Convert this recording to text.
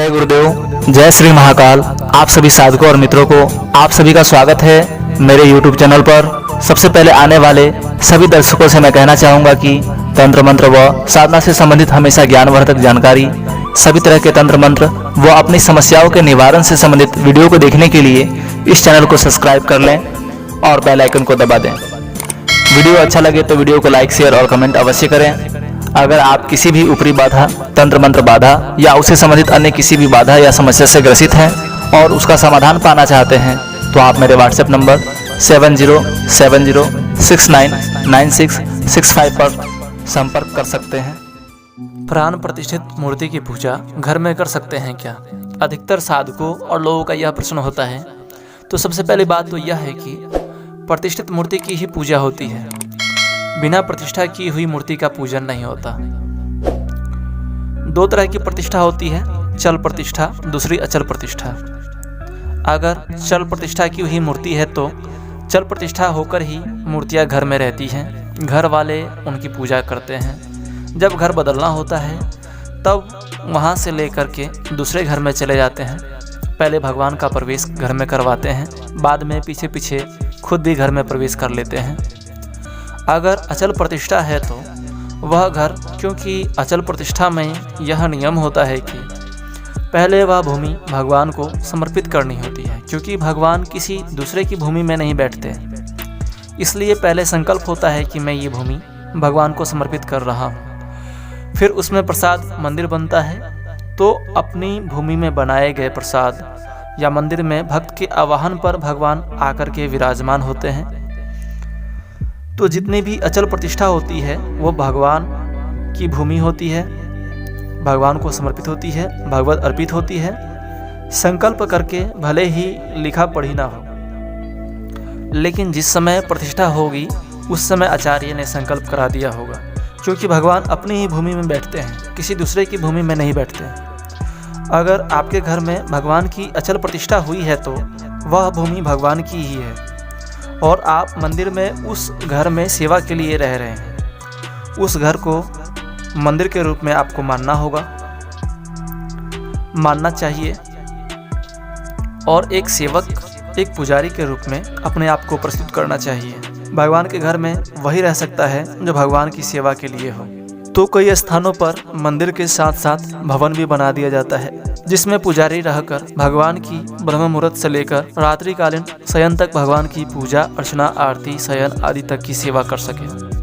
जय गुरुदेव, जय श्री महाकाल। आप सभी साधकों और मित्रों को आप सभी का स्वागत है मेरे YouTube चैनल पर। सबसे पहले आने वाले सभी दर्शकों से मैं कहना चाहूँगा कि तंत्र मंत्र व साधना से संबंधित हमेशा ज्ञानवर्धक जानकारी, सभी तरह के तंत्र मंत्र व अपनी समस्याओं के निवारण से संबंधित वीडियो को देखने के लिए इस चैनल को सब्सक्राइब कर लें और बेल आइकन को दबा दें। वीडियो अच्छा लगे तो वीडियो को लाइक, शेयर और कमेंट अवश्य करें। अगर आप किसी भी ऊपरी बाधा, तंत्र मंत्र बाधा या उससे संबंधित अन्य किसी भी बाधा या समस्या से ग्रसित हैं और उसका समाधान पाना चाहते हैं तो आप मेरे व्हाट्सएप नंबर 7070699665 पर संपर्क कर सकते हैं। प्राण प्रतिष्ठित मूर्ति की पूजा घर में कर सकते हैं क्या? अधिकतर साधकों और लोगों का यह प्रश्न होता है। तो सबसे पहली बात तो यह है कि प्रतिष्ठित मूर्ति की ही पूजा होती है, बिना प्रतिष्ठा की हुई मूर्ति का पूजन नहीं होता। दो तरह की प्रतिष्ठा होती है, चल प्रतिष्ठा, दूसरी अचल प्रतिष्ठा। अगर चल प्रतिष्ठा की हुई मूर्ति है तो चल प्रतिष्ठा होकर ही मूर्तियां घर में रहती हैं, घर वाले उनकी पूजा करते हैं। जब घर बदलना होता है तब वहां से लेकर के दूसरे घर में चले जाते हैं। पहले भगवान का प्रवेश घर में करवाते हैं, बाद में पीछे पीछे खुद भी घर में प्रवेश कर लेते हैं। अगर अचल प्रतिष्ठा है तो वह घर, क्योंकि अचल प्रतिष्ठा में यह नियम होता है कि पहले वह भूमि भगवान को समर्पित करनी होती है, क्योंकि भगवान किसी दूसरे की भूमि में नहीं बैठते। इसलिए पहले संकल्प होता है कि मैं ये भूमि भगवान को समर्पित कर रहा हूँ। फिर उसमें प्रसाद मंदिर बनता है तो अपनी भूमि में बनाए गए प्रसाद या मंदिर में भक्त के आवाहन पर भगवान आकर के विराजमान होते हैं। तो जितनी भी अचल प्रतिष्ठा होती है वो भगवान की भूमि होती है, भगवान को समर्पित होती है, भगवत अर्पित होती है। संकल्प करके भले ही लिखा पढ़ी ना हो, लेकिन जिस समय प्रतिष्ठा होगी उस समय आचार्य ने संकल्प करा दिया होगा, क्योंकि भगवान अपनी ही भूमि में बैठते हैं, किसी दूसरे की भूमि में नहीं बैठते। अगर आपके घर में भगवान की अचल प्रतिष्ठा हुई है तो वह भूमि भगवान की ही है और आप मंदिर में उस घर में सेवा के लिए रह रहे हैं। उस घर को मंदिर के रूप में आपको मानना होगा, मानना चाहिए, और एक सेवक, एक पुजारी के रूप में अपने आप को प्रस्तुत करना चाहिए। भगवान के घर में वही रह सकता है जो भगवान की सेवा के लिए हो। तो कई स्थानों पर मंदिर के साथ साथ भवन भी बना दिया जाता है, जिसमें पुजारी रहकर भगवान की ब्रह्म मुहूर्त से लेकर रात्रिकालीन शयन तक भगवान की पूजा अर्चना, आरती, शयन आदि तक की सेवा कर सके।